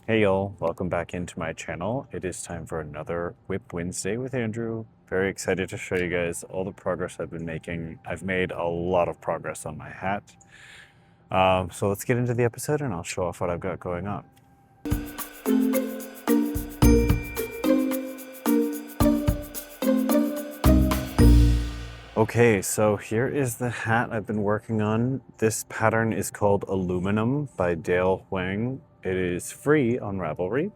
Hey y'all, welcome back into my channel. It is time for another WIP Wednesday with Andrew. Very excited to show you guys all the progress I've been making. I've made a lot of progress on my hat. So let's get into the episode and I'll show off what I've got going on. Okay, so here is the hat I've been working on. This pattern is called Aluminum by Dale Huang. It is free on Ravelry.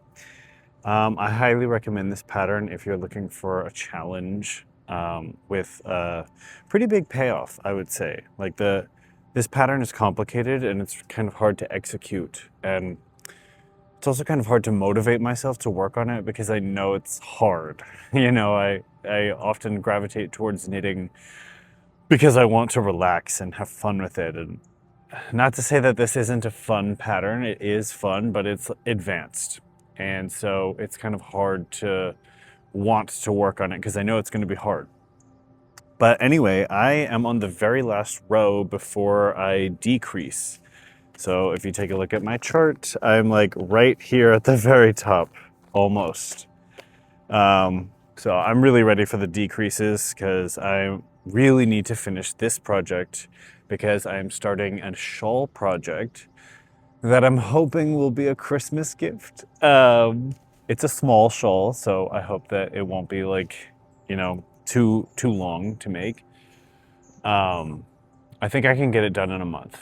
I highly recommend this pattern if you're looking for a challenge with a pretty big payoff, I would say. This pattern is complicated and it's kind of hard to execute, and it's also kind of hard to motivate myself to work on it because I know it's hard. I often gravitate towards knitting because I want to relax and have fun with it. And not to say that this isn't a fun pattern, it is fun, but it's advanced. And so it's kind of hard to want to work on it because I know it's going to be hard. But anyway, I am on the very last row before I decrease. So if you take a look at my chart, I'm like right here at the very top, almost. So I'm really ready for the decreases because I really need to finish this project because I'm starting a shawl project that I'm hoping will be a Christmas gift. It's a small shawl, so I hope that it won't be too long to make. I think I can get it done in a month.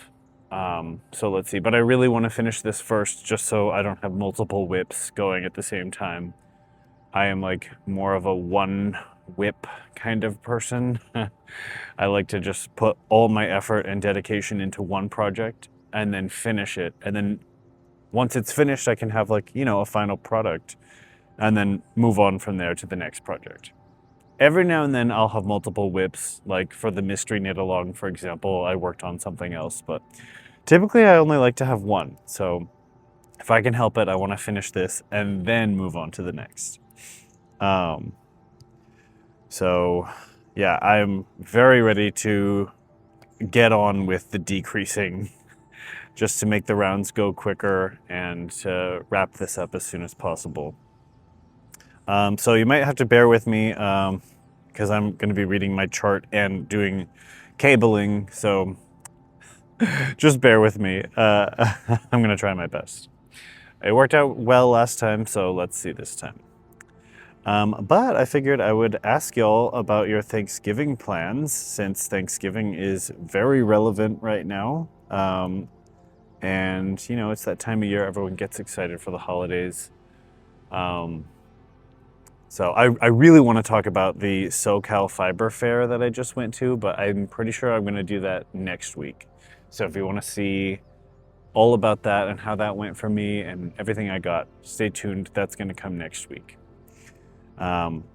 So let's see, but I really want to finish this first just so I don't have multiple WIPs going at the same time. I am like more of a one WIP kind of person. I like to just put all my effort and dedication into one project and then finish it. And then once it's finished, I can have a final product and then move on from there to the next project. Every now and then I'll have multiple WIPs, like for the mystery knit along, for example, I worked on something else, but typically I only like to have one. So if I can help it, I want to finish this and then move on to the next. So yeah, I'm very ready to get on with the decreasing just to make the rounds go quicker and to wrap this up as soon as possible. So you might have to bear with me because I'm going to be reading my chart and doing cabling, so just bear with me. I'm going to try my best. It worked out well last time, so let's see this time. But I figured I would ask y'all about your Thanksgiving plans, since Thanksgiving is very relevant right now. And, it's that time of year everyone gets excited for the holidays. So I really want to talk about the SoCal Fiber Fair that I just went to, but I'm pretty sure I'm going to do that next week. So if you want to see all about that and how that went for me and everything I got, stay tuned. That's going to come next week.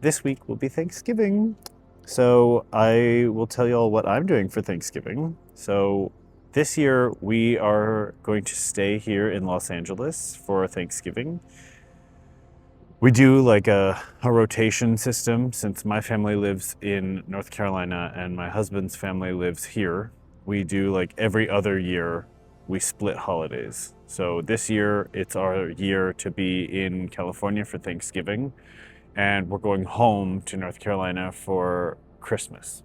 This week will be Thanksgiving. So I will tell you all what I'm doing for Thanksgiving. So this year we are going to stay here in Los Angeles for Thanksgiving. We do like a rotation system since my family lives in North Carolina and my husband's family lives here. We do like every other year we split holidays. So this year it's our year to be in California for Thanksgiving, and we're going home to North Carolina for Christmas.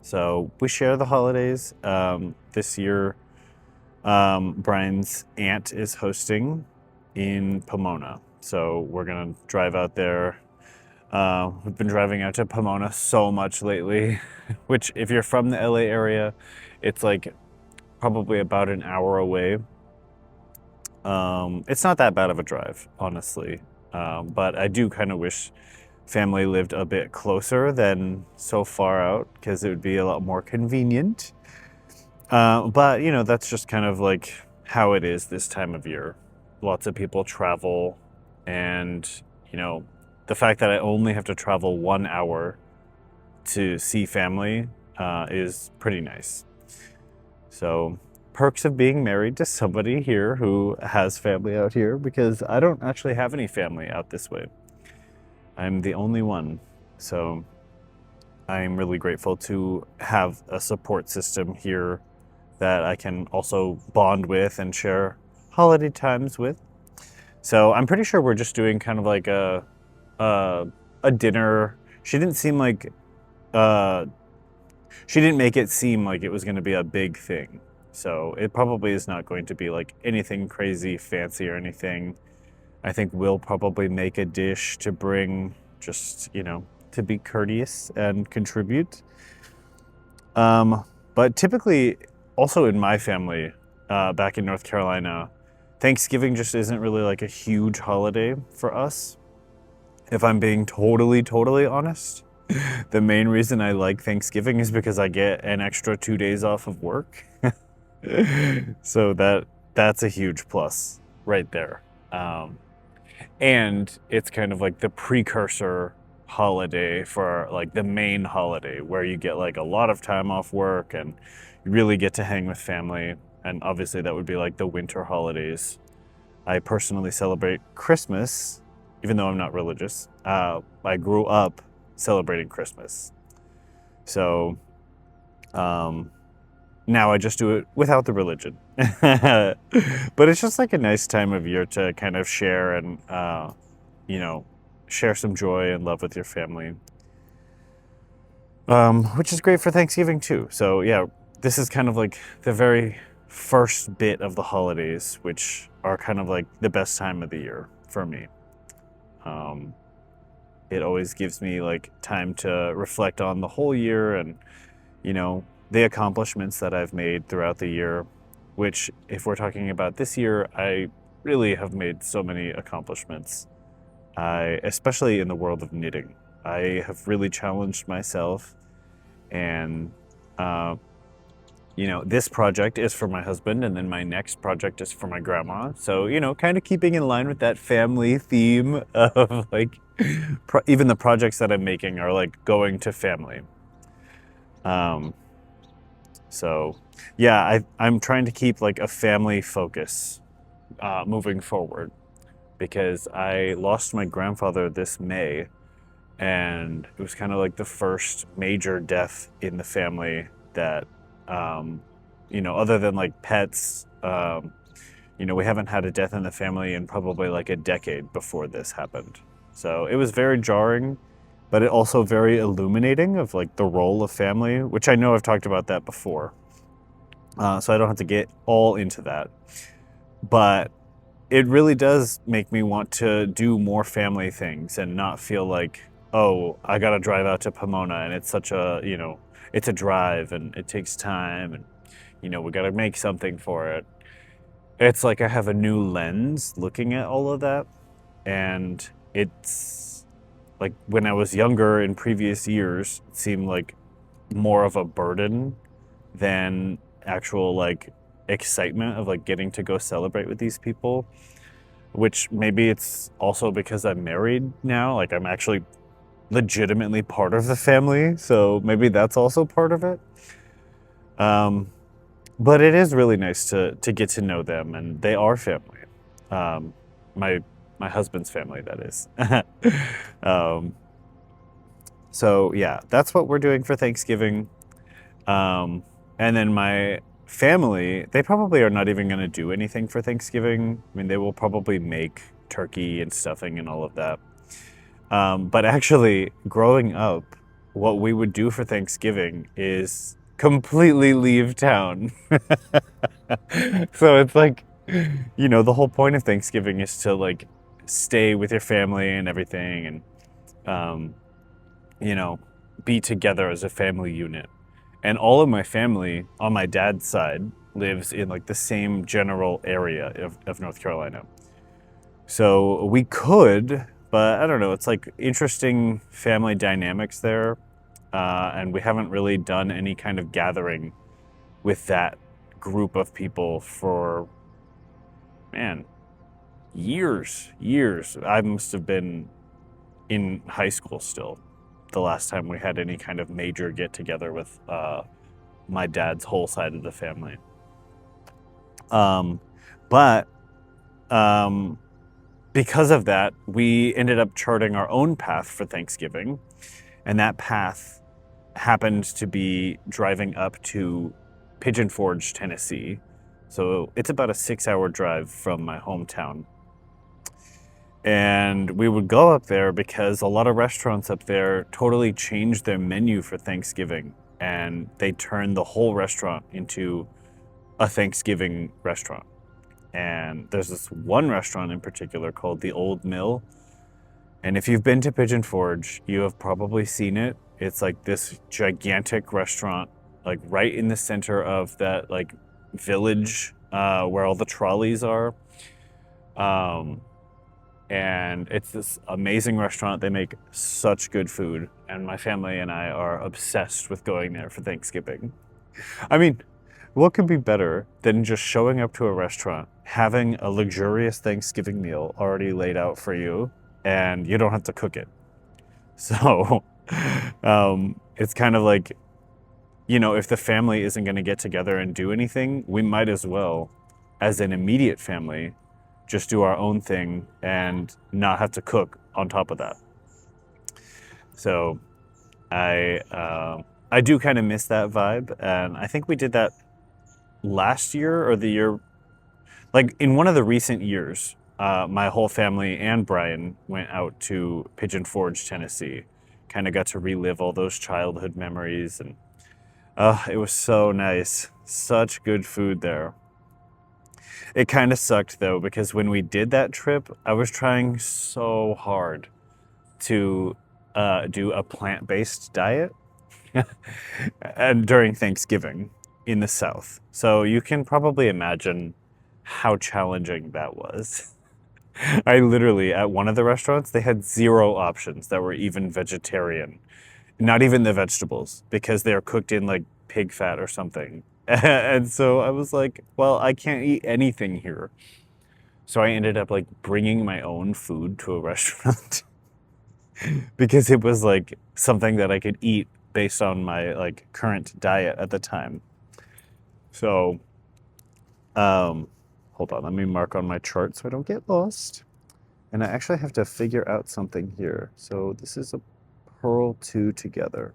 So we share the holidays. This year, Brian's aunt is hosting in Pomona. So we're gonna drive out there. We've been driving out to Pomona so much lately, which if you're from the LA area, it's like probably about an hour away. It's not that bad of a drive, honestly. But I do kind of wish family lived a bit closer than so far out because it would be a lot more convenient. But, that's just kind of like how it is this time of year. Lots of people travel, and, the fact that I only have to travel 1 hour to see family is pretty nice. So perks of being married to somebody here who has family out here, because I don't actually have any family out this way. I'm the only one. So I'm really grateful to have a support system here that I can also bond with and share holiday times with. So I'm pretty sure we're just doing kind of like a, a dinner. She didn't seem like uh, she didn't make it seem like it was going to be a big thing. So it probably is not going to be like anything crazy fancy or anything. I think we'll probably make a dish to bring, just, to be courteous and contribute. But typically, also in my family, back in North Carolina, Thanksgiving just isn't really like a huge holiday for us. If I'm being totally, totally honest, the main reason I like Thanksgiving is because I get an extra 2 days off of work. So that's a huge plus right there. Um, and it's kind of like the precursor holiday for like the main holiday where you get like a lot of time off work and you really get to hang with family. And obviously that would be like the winter holidays. I personally celebrate Christmas, even though I'm not religious. I grew up celebrating Christmas. So um, now I just do it without the religion. But it's just like a nice time of year to kind of share and, you know, share some joy and love with your family, which is great for Thanksgiving too. So yeah, this is kind of like the very first bit of the holidays, which are kind of like the best time of the year for me. Um, it always gives me like time to reflect on the whole year and, the accomplishments that I've made throughout the year, which, if we're talking about this year, I really have made so many accomplishments. Especially in the world of knitting, I have really challenged myself, and this project is for my husband, and then my next project is for my grandma. So, kind of keeping in line with that family theme of like, even the projects that I'm making are like going to family. So, yeah, I'm trying to keep like a family focus moving forward because I lost my grandfather this May, and it was kind of like the first major death in the family that, other than like pets, we haven't had a death in the family in probably like a decade before this happened. So it was very jarring, but it also very illuminating of like the role of family, which I know I've talked about that before. So I don't have to get all into that. But it really does make me want to do more family things and not feel like, oh, I got to drive out to Pomona and it's such a, it's a drive and it takes time and, we got to make something for it. It's like I have a new lens looking at all of that. And it's like when I was younger in previous years, it seemed like more of a burden than actual like excitement of like getting to go celebrate with these people, which maybe it's also because I'm married now. Like I'm actually legitimately part of the family. So maybe that's also part of it. But it is really nice to get to know them, and they are family. Um, my husband's family, that is. um, so yeah, that's what we're doing for Thanksgiving. And then my family, they probably are not even going to do anything for Thanksgiving. I mean, they will probably make turkey and stuffing and all of that. But actually, growing up, what we would do for Thanksgiving is completely leave town. So it's like, the whole point of Thanksgiving is to like stay with your family and everything and, um, you know, be together as a family unit. And all of my family on my dad's side lives in like the same general area of North Carolina. So we could, but I don't know, it's like interesting family dynamics there. And we haven't really done any kind of gathering with that group of people for, man, years. I must have been in high school still the last time we had any kind of major get together with my dad's whole side of the family. But because of that, we ended up charting our own path for Thanksgiving. And that path happened to be driving up to Pigeon Forge, Tennessee. So it's about a 6-hour drive from my hometown. And we would go up there because a lot of restaurants up there totally changed their menu for Thanksgiving. And they turned the whole restaurant into a Thanksgiving restaurant. And there's this one restaurant in particular called the Old Mill. And if you've been to Pigeon Forge, you have probably seen it. It's like this gigantic restaurant, like right in the center of that like village where all the trolleys are. Um, and it's this amazing restaurant. They make such good food, and my family and I are obsessed with going there for Thanksgiving. I mean, what could be better than just showing up to a restaurant, having a luxurious Thanksgiving meal already laid out for you, and you don't have to cook it? So, it's kind of like, if the family isn't going to get together and do anything, we might as well, as an immediate family, just do our own thing and not have to cook on top of that. So, I do kind of miss that vibe, and I think we did that last year or the year, like in one of the recent years. My whole family and Brian went out to Pigeon Forge, Tennessee. Kind of got to relive all those childhood memories, and it was so nice. Such good food there. It kind of sucked though, because when we did that trip, I was trying so hard to do a plant-based diet and during Thanksgiving in the South. So you can probably imagine how challenging that was. I literally, at one of the restaurants, they had zero options that were even vegetarian. Not even the vegetables, because they're cooked in like pig fat or something. And so I was like, well, I can't eat anything here. So I ended up like bringing my own food to a restaurant because it was like something that I could eat based on my like current diet at the time. So, hold on, let me mark on my chart so I don't get lost. And I actually have to figure out something here. So this is a pearl two together.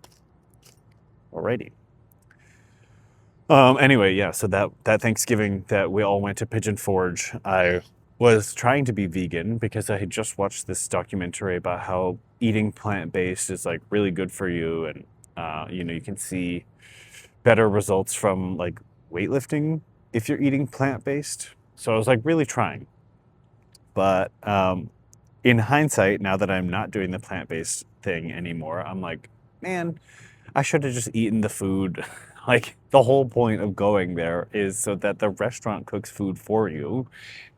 Alrighty. Anyway, yeah, so that Thanksgiving that we all went to Pigeon Forge, I was trying to be vegan because I had just watched this documentary about how eating plant-based is like really good for you, and you can see better results from like weightlifting if you're eating plant-based. So I was like really trying. But in hindsight, now that I'm not doing the plant-based thing anymore, I'm like, man, I should have just eaten the food. Like, the whole point of going there is so that the restaurant cooks food for you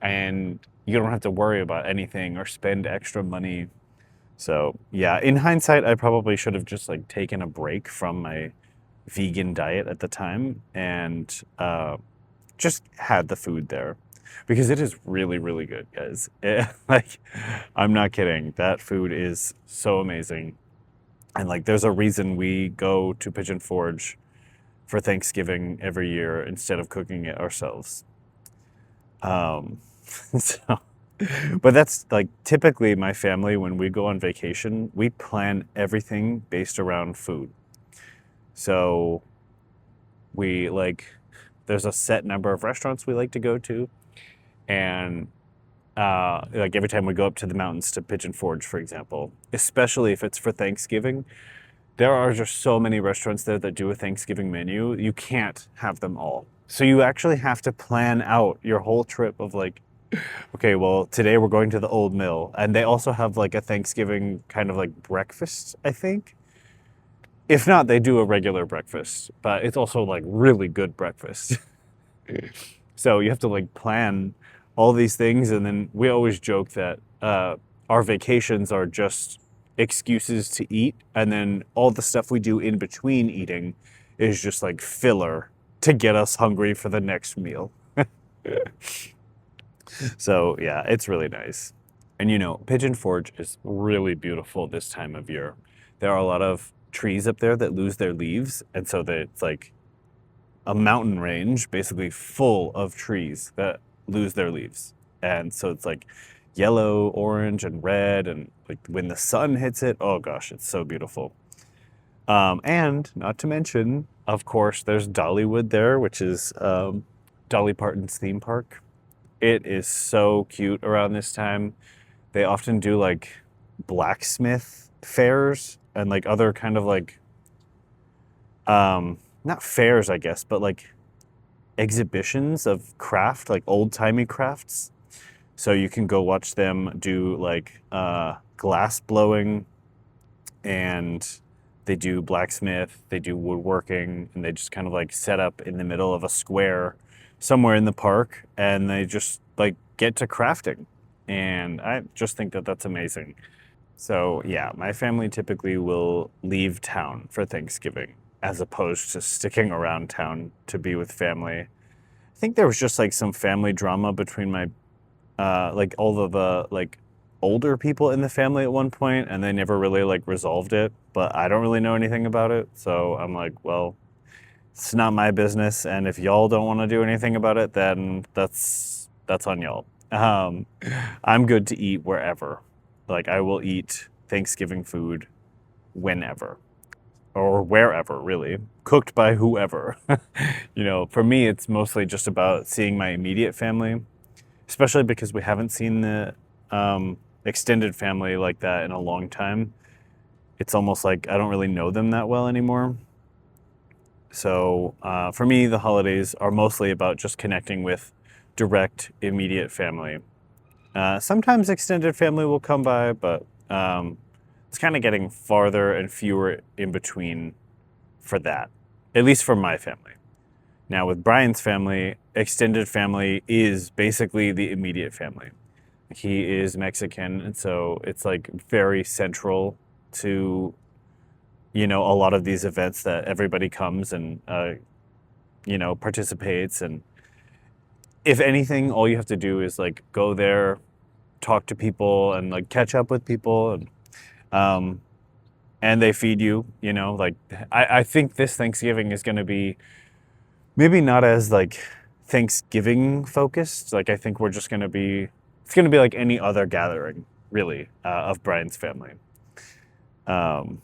and you don't have to worry about anything or spend extra money. So, yeah, in hindsight, I probably should have just like taken a break from my vegan diet at the time and just had the food there because it is really, really good, guys. Like, I'm not kidding. That food is so amazing. And like, there's a reason we go to Pigeon Forge for Thanksgiving every year instead of cooking it ourselves. So, but that's like typically my family, when we go on vacation, we plan everything based around food. So we like, there's a set number of restaurants we like to go to. And like every time we go up to the mountains to Pigeon Forge, for example, especially if it's for Thanksgiving, there are just so many restaurants there that do a Thanksgiving menu. You can't have them all. So you actually have to plan out your whole trip of like, okay, well, today we're going to the Old Mill. And they also have like a Thanksgiving kind of like breakfast, I think. If not, they do a regular breakfast, but it's also like really good breakfast. So you have to like plan all these things. And then we always joke that our vacations are just excuses to eat, and then all the stuff we do in between eating is just like filler to get us hungry for the next meal. So yeah, it's really nice. And Pigeon Forge is really beautiful this time of year. There are a lot of trees up there that lose their leaves, and so that it's like a mountain range basically full of trees that lose their leaves. And so it's like yellow, orange, and red, and like when the sun hits it, oh gosh, it's so beautiful. And not to mention, of course, there's Dollywood there, which is Dolly Parton's theme park. It is so cute around this time. they often do like blacksmith fairs and like other kind of like not fairs, I guess, but like exhibitions of craft, like old-timey crafts. So you can go watch them do like glass blowing, and they do blacksmith, they do woodworking, and they just kind of like set up in the middle of a square somewhere in the park, and they just like get to crafting. And I just think that that's amazing. So yeah, my family typically will leave town for Thanksgiving as opposed to sticking around town to be with family. I think there was just like some family drama between my like all of the like older people in the family at one point, and they never really like resolved it, but I don't really know anything about it. So I'm like, well, it's not my business, and if y'all don't want to do anything about it, then that's on y'all. Um, I'm good to eat wherever. Like I will eat Thanksgiving food whenever or wherever, really, cooked by whoever. For me, it's mostly just about seeing my immediate family, especially because we haven't seen the extended family like that in a long time. It's almost like I don't really know them that well anymore. So for me, the holidays are mostly about just connecting with direct, immediate family. Sometimes extended family will come by, but it's kind of getting farther and fewer in between for that, at least for my family. Now, with Brian's family, extended family is basically the immediate family. He is Mexican, and so it's like very central to, a lot of these events that everybody comes and, participates. And if anything, all you have to do is like go there, talk to people, and like catch up with people. Um, and they feed you, like I think this Thanksgiving is going to be maybe not as like Thanksgiving focused. Like I think it's going to be like any other gathering, really, of Brian's family. Um,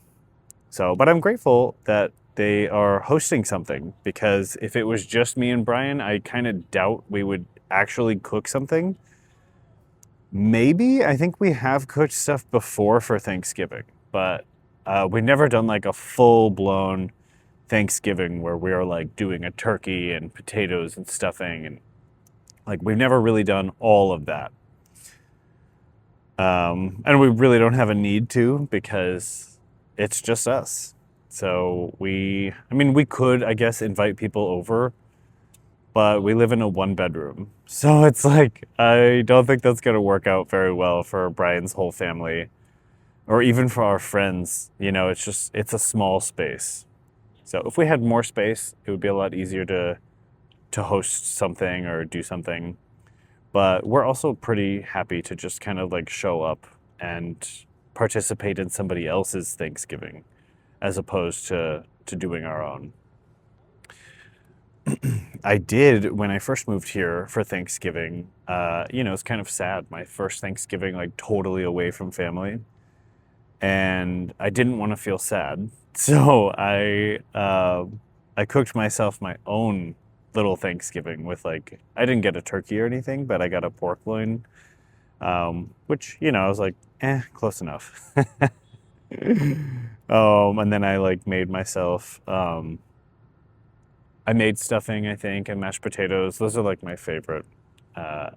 but I'm grateful that they are hosting something, because if it was just me and Brian, I kind of doubt we would actually cook something. Maybe I think we have cooked stuff before for Thanksgiving, but we've never done like a full blown Thanksgiving where we are like doing a turkey and potatoes and stuffing, and like we've never really done all of that. And we really don't have a need to, because it's just us. So we could, I guess, invite people over, but we live in a 1 bedroom. So it's like, I don't think that's going to work out very well for Brian's whole family, or even for our friends. It's a small space. So if we had more space, it would be a lot easier to host something or do something. But we're also pretty happy to just kind of like show up and participate in somebody else's Thanksgiving as opposed to doing our own. I did, when I first moved here for Thanksgiving, it's kind of sad. My first Thanksgiving, like totally away from family. And I didn't want to feel sad. So I cooked myself my own little Thanksgiving with like, I didn't get a turkey or anything, but I got a pork loin, which, I was like, close enough. And then I like made myself, I made stuffing, I think, and mashed potatoes. Those are like my favorite.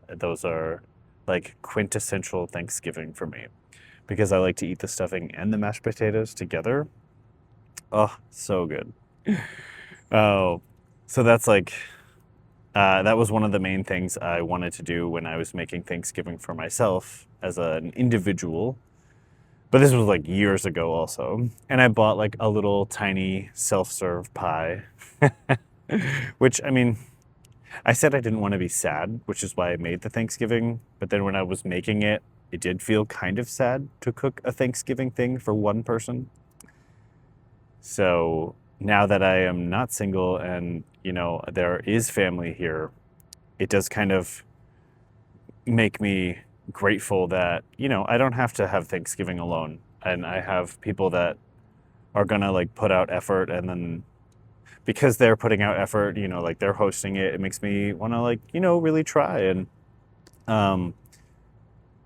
Those are like quintessential Thanksgiving for me, because I like to eat the stuffing and the mashed potatoes together. Oh, so good. Oh, so that's like, that was one of the main things I wanted to do when I was making Thanksgiving for myself as an individual. But this was like years ago also. And I bought like a little tiny self-serve pie, which, I said I didn't want to be sad, which is why I made the Thanksgiving. But then when I was making it, it did feel kind of sad to cook a Thanksgiving thing for one person. So now that I am not single and, there is family here, it does kind of make me grateful that, I don't have to have Thanksgiving alone. And I have people that are going to like put out effort, and then because they're putting out effort, like they're hosting it, it makes me want to like, really try. And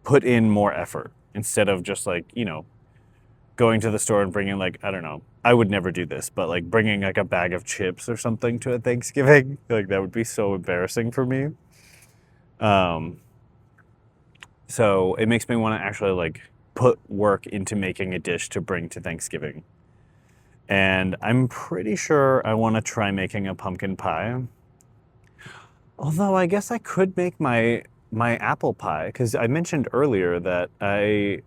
put in more effort instead of just like, you know, going to the store and bringing like, I don't know, I would never do this, but like bringing like a bag of chips or something to a Thanksgiving, like that would be so embarrassing for me. Um, so it makes me want to actually like put work into making a dish to bring to Thanksgiving. And I'm pretty sure I want to try making a pumpkin pie. Although I guess I could make my apple pie because I mentioned earlier that I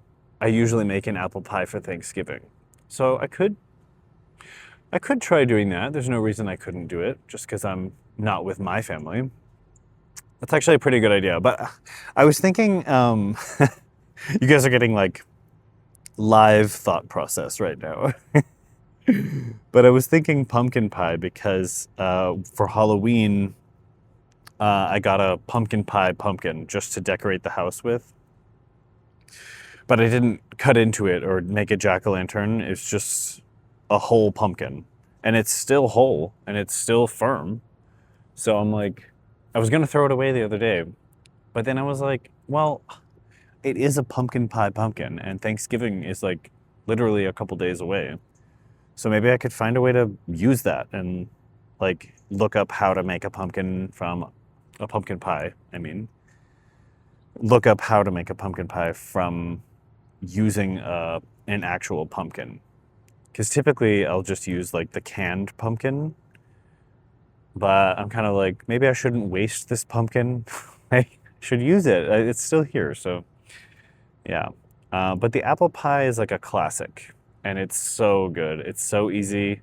usually make an apple pie for Thanksgiving. So I could try doing that. There's no reason I couldn't do it just because I'm not with my family. That's actually a pretty good idea. But I was thinking, you guys are getting like live thought process right now. But I was thinking pumpkin pie because for Halloween, I got a pumpkin pie pumpkin just to decorate the house with. But I didn't cut into it or make a jack-o'-lantern. It's just a whole pumpkin. And it's still whole and it's still firm. So I'm like, I was going to throw it away the other day. But then I was like, well, it is a pumpkin pie pumpkin. And Thanksgiving is like literally a couple days away. So maybe I could find a way to use that and like look up how to make a pumpkin from a pumpkin pie. I mean, look up how to make a pumpkin pie from using an actual pumpkin. Because typically I'll just use like the canned pumpkin. But I'm kind of like, maybe I shouldn't waste this pumpkin. I should use it. It's still here. So yeah. But the apple pie is like a classic. And it's so good. It's so easy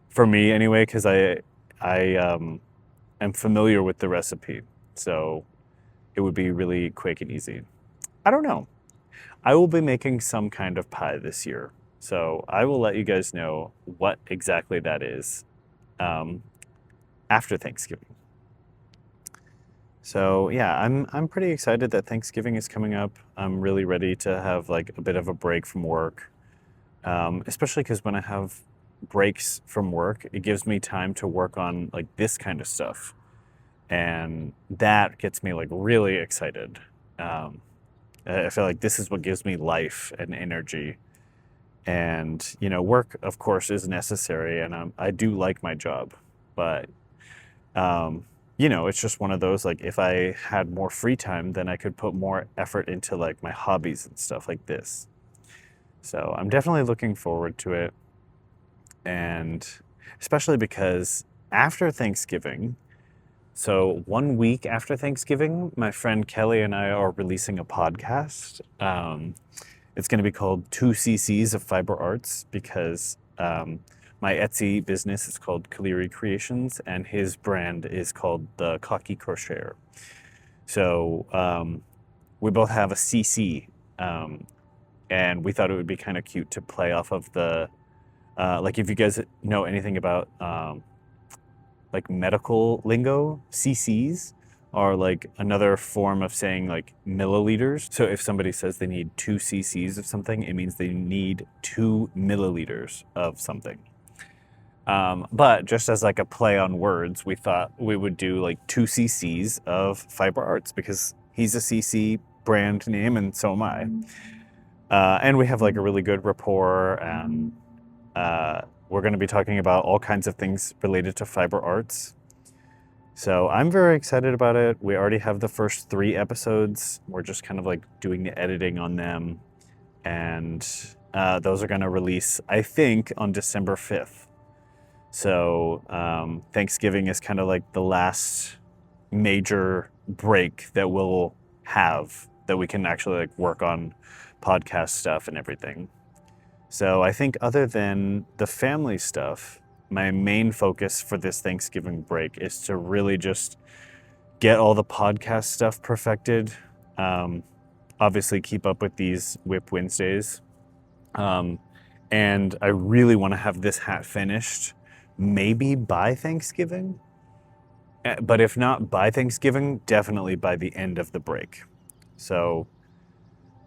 for me anyway, because I am familiar with the recipe. So it would be really quick and easy. I don't know. I will be making some kind of pie this year. So I will let you guys know what exactly that is after Thanksgiving. So yeah, I'm pretty excited that Thanksgiving is coming up. I'm really ready to have like a bit of a break from work. Especially because when I have breaks from work, it gives me time to work on like this kind of stuff. And that gets me like really excited. I feel like this is what gives me life and energy. And, you know, work, of course, is necessary. And I do like my job. But, you know, it's just one of those, like, if I had more free time, then I could put more effort into like my hobbies and stuff like this. So I'm definitely looking forward to it. And especially because after Thanksgiving, so 1 week after Thanksgiving, my friend Kelly and I are releasing a podcast. It's going to be called 2 cc's of Fiber Arts because my Etsy business is called Kaliri Creations and his brand is called The Cocky Crocheter. So we both have a CC. And we thought it would be kind of cute to play off of the, like if you guys know anything about like medical lingo, cc's are like another form of saying like milliliters. So if somebody says they need 2 cc's of something, it means they need 2 milliliters of something. But just as like a play on words, we thought we would do like 2 cc's of Fiber Arts because he's a CC brand name and so am I. And we have like a really good rapport and we're going to be talking about all kinds of things related to Fiber Arts. So I'm very excited about it. We already have the first 3 episodes. We're just kind of like doing the editing on them. And those are going to release, I think, on December 5th. So Thanksgiving is kind of like the last major break that we'll have that we can actually like work on podcast stuff and everything. So I think other than the family stuff, my main focus for this Thanksgiving break is to really just get all the podcast stuff perfected. Obviously keep up with these WIP Wednesdays. And I really want to have this hat finished maybe by Thanksgiving. But if not by Thanksgiving, definitely by the end of the break. So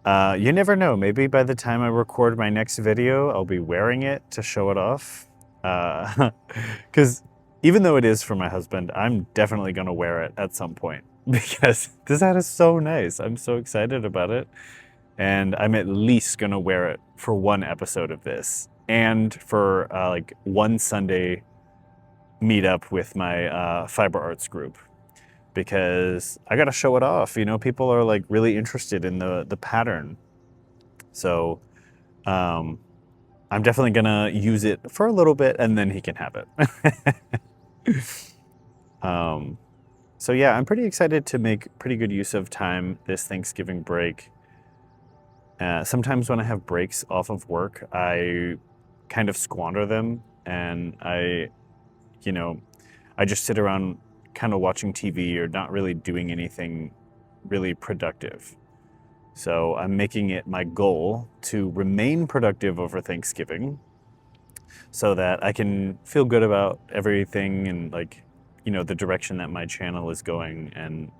you never know. Maybe by the time I record my next video, I'll be wearing it to show it off. Because even though it is for my husband, I'm definitely going to wear it at some point. because this hat is so nice. I'm so excited about it. And I'm at least going to wear it for one episode of this and for like one Sunday meetup with my fiber arts group, because I got to show it off. You know, people are like really interested in the pattern. So um, I'm definitely going to use it for a little bit and then he can have it. So yeah, I'm pretty excited to make pretty good use of time this Thanksgiving break. Sometimes when I have breaks off of work, I kind of squander them, and you know, I just sit around kind of watching TV or not really doing anything really productive. So I'm making it my goal to remain productive over Thanksgiving so that I can feel good about everything and like, you know, the direction that my channel is going and,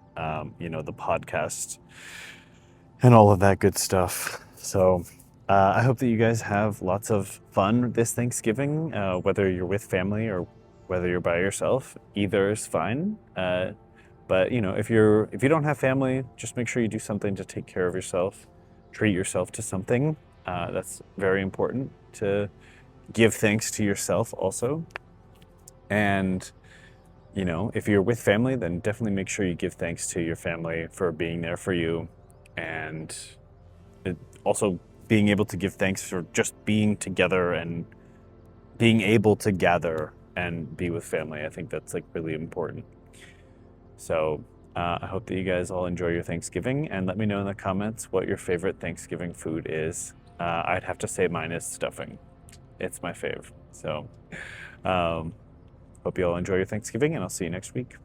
you know, the podcast and all of that good stuff. So I hope that you guys have lots of fun this Thanksgiving, whether you're with family or whether you're by yourself. Either is fine. But you know, if you don't have family, just make sure you do something to take care of yourself. Treat yourself to something. That's very important to give thanks to yourself also. And you know, if you're with family, then definitely make sure you give thanks to your family for being there for you, and also being able to give thanks for just being together and being able to gather and be with family. I think that's like really important. So I hope that you guys all enjoy your Thanksgiving, and let me know in the comments what your favorite Thanksgiving food is. I'd have to say mine is stuffing. It's my fave. So hope you all enjoy your Thanksgiving, and I'll see you next week.